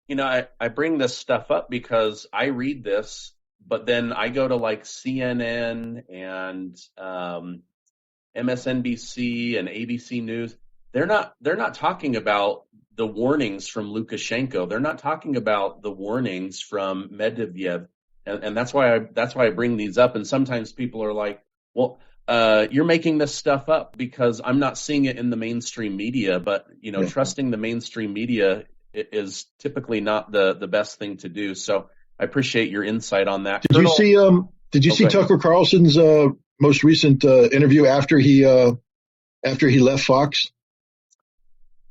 I bring this stuff up because I read this, but then I go to like CNN and MSNBC and ABC News. They're not talking about the warnings from Lukashenko. They're not talking about the warnings from Medvedev, and that's why I bring these up. And sometimes people are like, "Well, you're making this stuff up because I'm not seeing it in the mainstream media." But Yeah. trusting the mainstream media is typically not the best thing to do. So I appreciate your insight on that, Did you Colonel. see did you Oh, go see ahead. Tucker Carlson's most recent interview after he left Fox?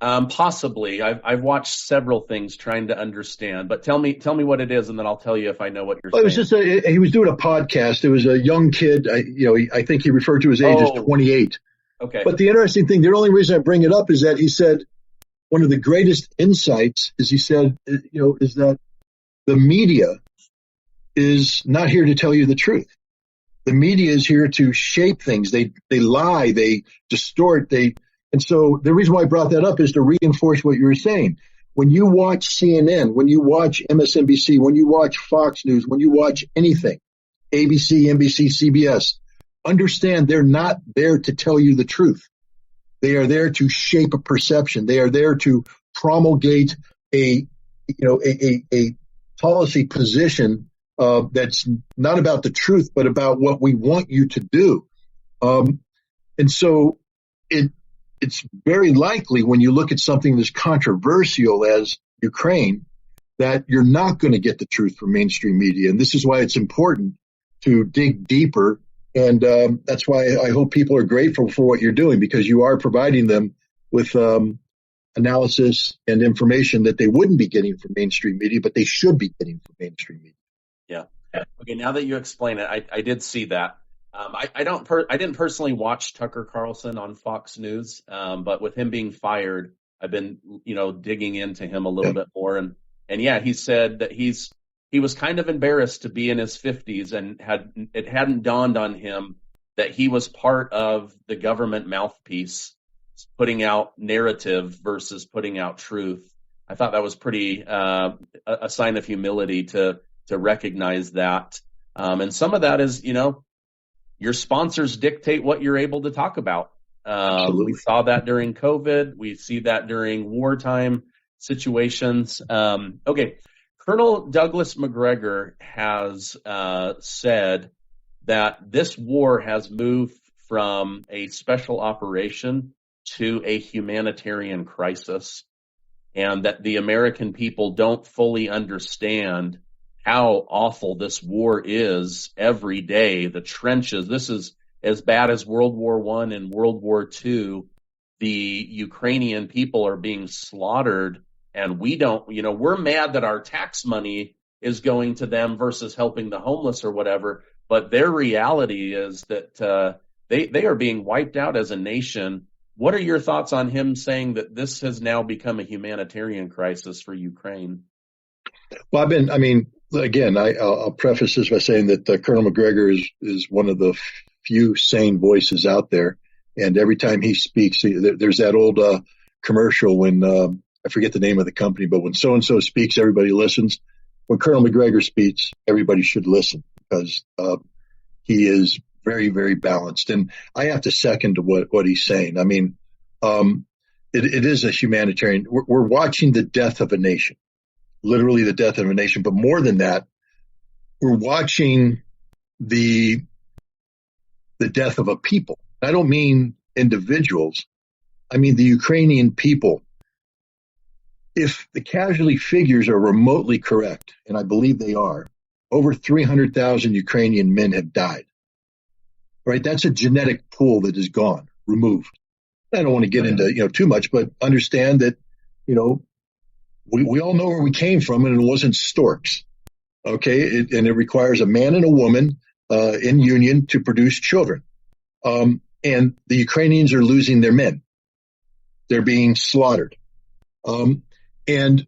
Possibly. I've watched several things trying to understand, but tell me what it is, and then I'll tell you if I know what you're Well, it was saying. just he was doing a podcast. It was a young kid. I think he referred to his age as Oh, 28. okay. But the interesting thing, the only reason I bring it up is that he said one of the greatest insights is he said, is that the media is not here to tell you the truth. The media is here to shape things. They lie, they distort, and so the reason why I brought that up is to reinforce what you were saying. When you watch CNN, when you watch MSNBC, when you watch Fox News, when you watch anything, ABC, NBC, CBS, understand they're not there to tell you the truth. They are there to shape a perception. They are there to promulgate a policy position that's not about the truth, but about what we want you to do. And so it's very likely when you look at something as controversial as Ukraine that you're not going to get the truth from mainstream media. And this is why it's important to dig deeper. And that's why I hope people are grateful for what you're doing, because you are providing them with analysis and information that they wouldn't be getting from mainstream media, but they should be getting from mainstream media. Yeah. Okay. Now that you explain it, I did see that. I didn't personally watch Tucker Carlson on Fox News, but with him being fired, I've been digging into him a little Yeah. bit more, and yeah, he said that he was kind of embarrassed to be in his 50s and it hadn't dawned on him that he was part of the government mouthpiece, putting out narrative versus putting out truth. I thought that was pretty a sign of humility to recognize that. And some of that is, your sponsors dictate what you're able to talk about. We Absolutely. saw that during COVID. We see that during wartime situations. Okay. Colonel Douglas McGregor has said that this war has moved from a special operation to a humanitarian crisis, and that the American people don't fully understand how awful this war is every day. The trenches, this is as bad as World War I and World War II. The Ukrainian people are being slaughtered, and we're mad that our tax money is going to them versus helping the homeless or whatever. But their reality is that they are being wiped out as a nation. What are your thoughts on him saying that this has now become a humanitarian crisis for Ukraine? Well, again, I'll preface this by saying that Colonel McGregor is one of the few sane voices out there. And every time he speaks, there's that old commercial when I forget the name of the company, but when so-and-so speaks, everybody listens. When Colonel McGregor speaks, everybody should listen because he is very, very balanced. And I have to second to what he's saying. It is a humanitarian. We're watching the death of a nation, literally the death of a nation. But more than that, we're watching the death of a people. I don't mean individuals. I mean the Ukrainian people. If the casualty figures are remotely correct, and I believe they are, over 300,000 Ukrainian men have died. Right? That's a genetic pool that is gone, removed. I don't want to get into too much, but understand that we all know where we came from, and it wasn't storks. Okay, and it requires a man and a woman in union to produce children. And the Ukrainians are losing their men; they're being slaughtered. And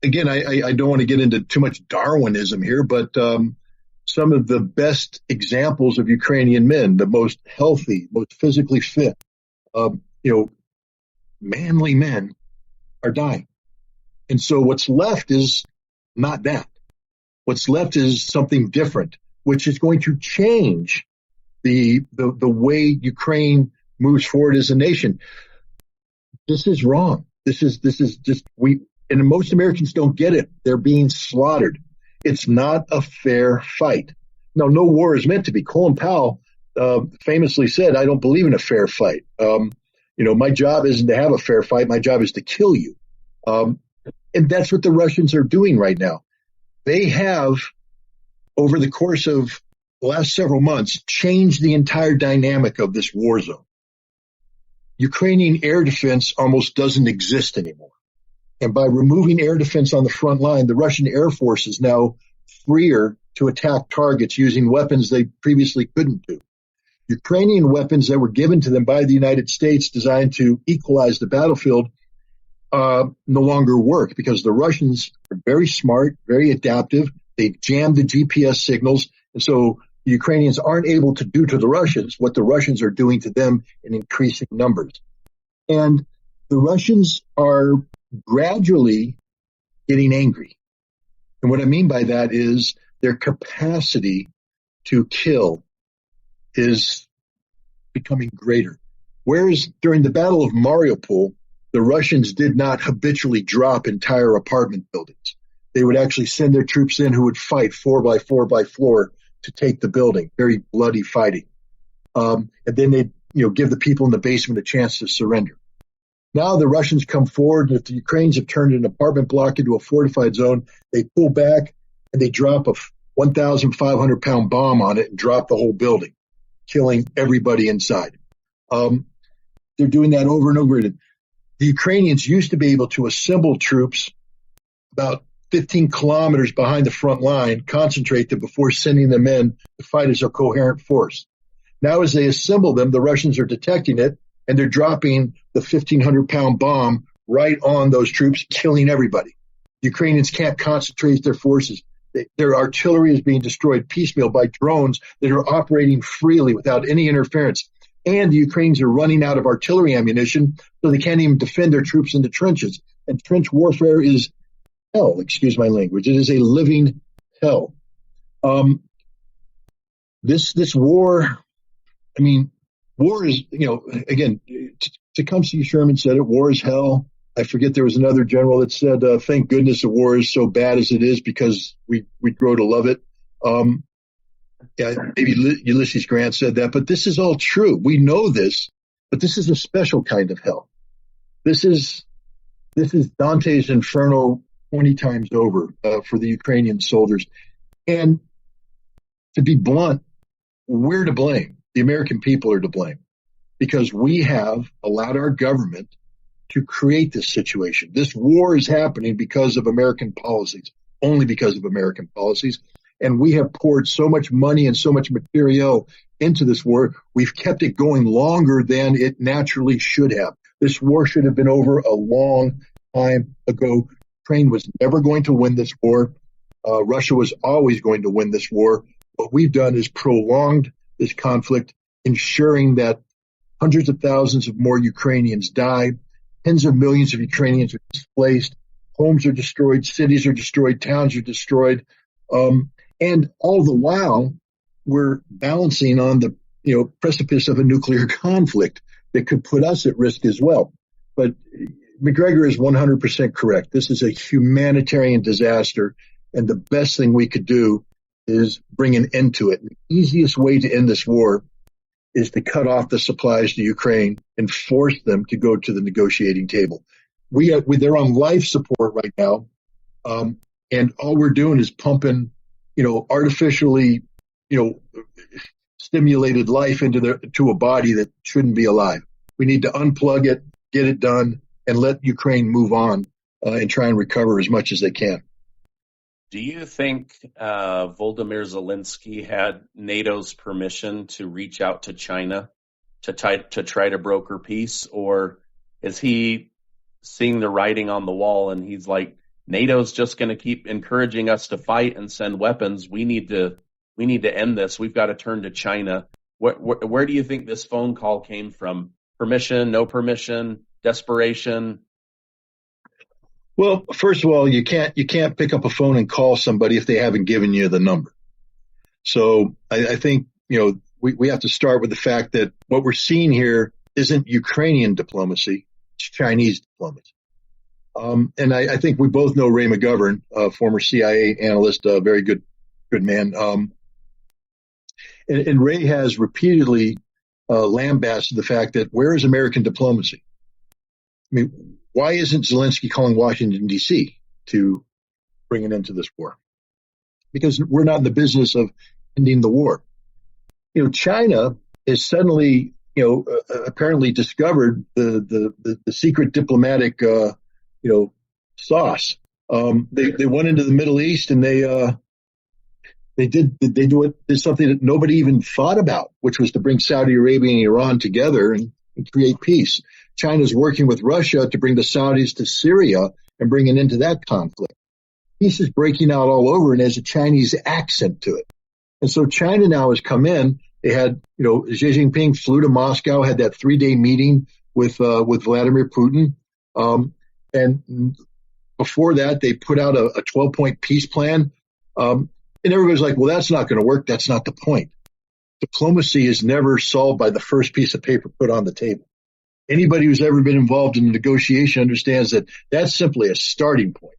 again, I don't want to get into too much Darwinism here, but some of the best examples of Ukrainian men, the most healthy, most physically fit, manly men, are dying. And so what's left is not that. What's left is something different, which is going to change the way Ukraine moves forward as a nation. This is wrong. This is just and most Americans don't get it. They're being slaughtered. It's not a fair fight. Now, no war is meant to be. Colin Powell famously said, "I don't believe in a fair fight. My job isn't to have a fair fight. My job is to kill you." And that's what the Russians are doing right now. They have, over the course of the last several months, changed the entire dynamic of this war zone. Ukrainian air defense almost doesn't exist anymore. And by removing air defense on the front line, the Russian Air Force is now freer to attack targets using weapons they previously couldn't do. Ukrainian weapons that were given to them by the United States designed to equalize the battlefield no longer work because the Russians are very smart, very adaptive. They've jammed the GPS signals. And so the Ukrainians aren't able to do to the Russians what the Russians are doing to them in increasing numbers. And the Russians are gradually getting angry. And what I mean by that is their capacity to kill is becoming greater. Whereas during the Battle of Mariupol, the Russians did not habitually drop entire apartment buildings. They would actually send their troops in who would fight floor by floor to take the building, very bloody fighting. And then they'd give the people in the basement a chance to surrender. Now the Russians come forward, and if the Ukrainians have turned an apartment block into a fortified zone, they pull back and they drop a 1,500-pound bomb on it and drop the whole building, killing everybody inside. They're doing that over and over again. The Ukrainians used to be able to assemble troops about 15 kilometers behind the front line, concentrate them before sending them in to fight as a coherent force. Now, as they assemble them, the Russians are detecting it, and they're dropping the 1,500-pound bomb right on those troops, killing everybody. The Ukrainians can't concentrate their forces. Their artillery is being destroyed piecemeal by drones that are operating freely without any interference. And the Ukrainians are running out of artillery ammunition, so they can't even defend their troops in the trenches. And trench warfare is hell, excuse my language. It is a living hell. This war, war is, again, Tecumseh Sherman said it, war is hell. I forget there was another general that said, thank goodness the war is so bad as it is because we grow to love it. Maybe Ulysses Grant said that, but this is all true. We know this, but this is a special kind of hell. This is Dante's Inferno 20 times over for the Ukrainian soldiers. And to be blunt, we're to blame. The American people are to blame because we have allowed our government to create this situation. This war is happening because of American policies, only because of American policies. And we have poured so much money and so much material into this war. We've kept it going longer than it naturally should have. This war should have been over a long time ago. Ukraine was never going to win this war. Russia was always going to win this war. What we've done is prolonged this conflict, ensuring that hundreds of thousands of more Ukrainians die. Tens of millions of Ukrainians are displaced. Homes are destroyed. Cities are destroyed. Towns are destroyed. And all the while, we're balancing on the precipice of a nuclear conflict that could put us at risk as well. But McGregor is 100% correct. This is a humanitarian disaster, and the best thing we could do is bring an end to it. The easiest way to end this war is to cut off the supplies to Ukraine and force them to go to the negotiating table. They're on life support right now, and all we're doing is pumping artificially, stimulated life to a body that shouldn't be alive. We need to unplug it, get it done, and let Ukraine move on and try and recover as much as they can. Do you think Volodymyr Zelensky had NATO's permission to reach out to China to try to broker peace, or is he seeing the writing on the wall and he's like, NATO's just going to keep encouraging us to fight and send weapons. We need to end this. We've got to turn to China. Where do you think this phone call came from? Permission, no permission, desperation? Well, first of all, you can't pick up a phone and call somebody if they haven't given you the number. So I think, we have to start with the fact that what we're seeing here isn't Ukrainian diplomacy, it's Chinese diplomacy. And I think we both know Ray McGovern, former CIA analyst, a very good man. And Ray has repeatedly lambasted the fact that where is American diplomacy? I mean, why isn't Zelensky calling Washington, D.C. to bring an end to this war? Because we're not in the business of ending the war. China has suddenly, apparently discovered the secret diplomatic, sauce. They went into the Middle East and they did something that nobody even thought about, which was to bring Saudi Arabia and Iran together and create peace. China's working with Russia to bring the Saudis to Syria and bring an end to that conflict. Peace is breaking out all over and has a Chinese accent to it. And so China now has come in. They had, Xi Jinping flew to Moscow, had that 3-day meeting with Vladimir Putin. And before that, they put out a 12-point peace plan. And everybody's like, well, that's not going to work. That's not the point. Diplomacy is never solved by the first piece of paper put on the table. Anybody who's ever been involved in a negotiation understands that that's simply a starting point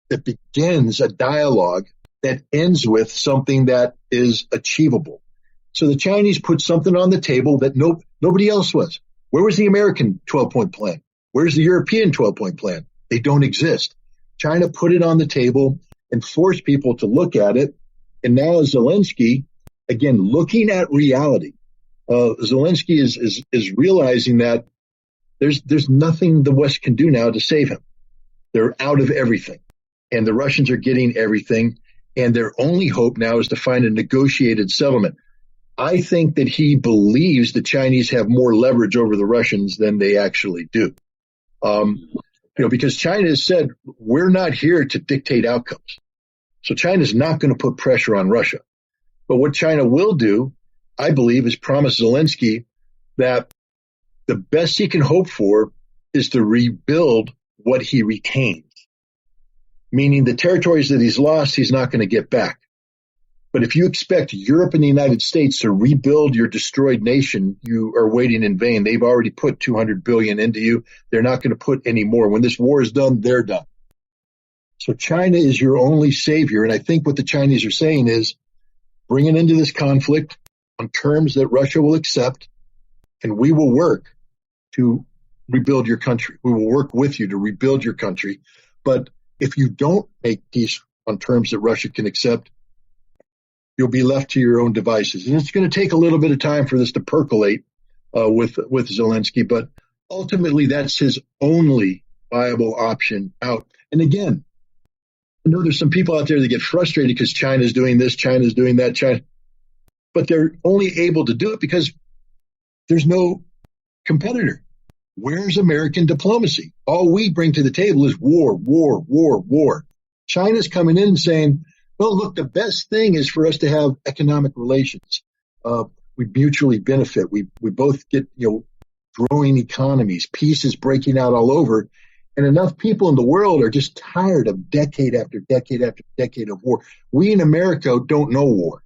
that begins a dialogue that ends with something that is achievable. So the Chinese put something on the table that nobody else was. Where was the American 12-point plan? Where's the European 12-point plan? They don't exist. China put it on the table and forced people to look at it. And now Zelensky, again, looking at reality, Zelensky is realizing that there's nothing the West can do now to save him. They're out of everything. And the Russians are getting everything. And their only hope now is to find a negotiated settlement. I think that he believes the Chinese have more leverage over the Russians than they actually do. Because China has said, we're not here to dictate outcomes. So China's not going to put pressure on Russia. But what China will do, I believe, is promise Zelensky that the best he can hope for is to rebuild what he retains. Meaning the territories that he's lost, he's not going to get back. But if you expect Europe and the United States to rebuild your destroyed nation, you are waiting in vain. They've already put $200 billion into you. They're not going to put any more. When this war is done, they're done. So China is your only savior. And I think what the Chinese are saying is bring an end to this conflict on terms that Russia will accept, and we will work to rebuild your country. We will work with you to rebuild your country. But if you don't make peace on terms that Russia can accept, you'll be left to your own devices. And it's going to take a little bit of time for this to percolate with Zelensky, but ultimately that's his only viable option out. And again, I know there's some people out there that get frustrated because China's doing this, China's doing that, but they're only able to do it because there's no competitor. Where's American diplomacy? All we bring to the table is war, war, war, war. China's coming in and saying, well, look, the best thing is for us to have economic relations. We mutually benefit. We both get, growing economies. Peace is breaking out all over. And enough people in the world are just tired of decade after decade after decade of war. We in America don't know war.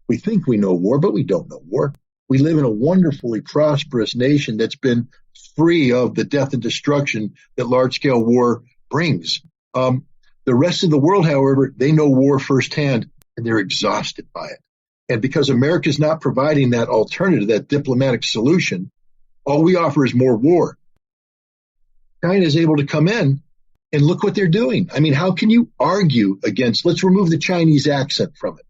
We think we know war, but we don't know war. We live in a wonderfully prosperous nation that's been free of the death and destruction that large-scale war brings. The rest of the world, however, they know war firsthand, and they're exhausted by it. And because America is not providing that alternative, that diplomatic solution, all we offer is more war. China is able to come in and look what they're doing. I mean, how can you argue against, let's remove the Chinese accent from it.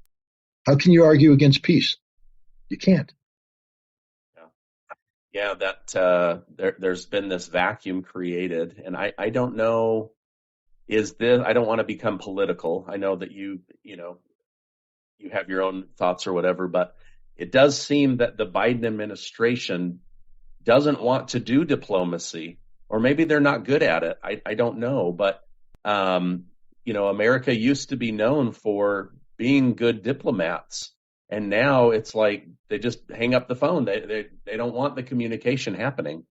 How can you argue against peace? You can't. Yeah, that there's been this vacuum created, and I don't know, I don't want to become political. I know that you have your own thoughts or whatever, but it does seem that the Biden administration doesn't want to do diplomacy, or maybe they're not good at it. I don't know, but America used to be known for being good diplomats. And now it's like they just hang up the phone. They don't want the communication happening.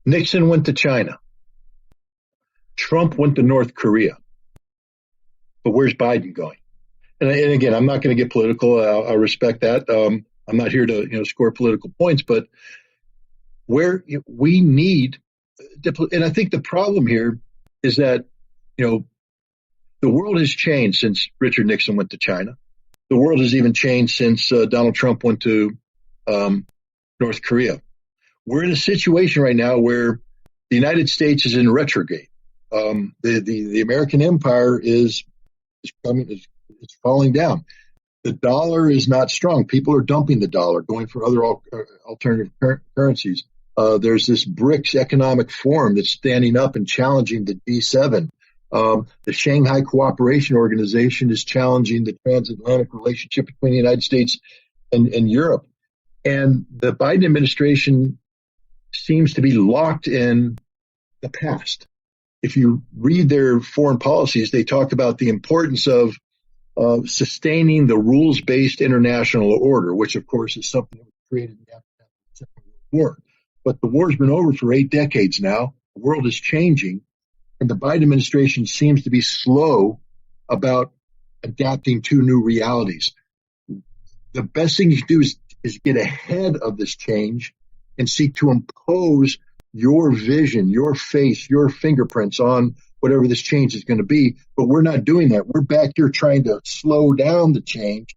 Nixon went to China. Trump went to North Korea, but where's Biden going? And again, I'm not going to get political. I respect that. I'm not here to score political points, but where we need, and I think the problem here is that the world has changed since Richard Nixon went to China. The world has even changed since Donald Trump went to North Korea. We're in a situation right now where the United States is in retrograde. The American empire is falling down. The dollar is not strong. People are dumping the dollar, going for other alternative currencies. There's this BRICS economic forum that's standing up and challenging the G7. The Shanghai Cooperation Organization is challenging the transatlantic relationship between the United States and Europe. And the Biden administration seems to be locked in the past. If you read their foreign policies, they talk about the importance of sustaining the rules-based international order, which, of course, is something that was created after the Second World War. But the war's been over for 8 decades now. The world is changing, and the Biden administration seems to be slow about adapting to new realities. The best thing you can do is get ahead of this change and seek to impose your vision, your face, your fingerprints on whatever this change is going to be. But we're not doing that. We're back here trying to slow down the change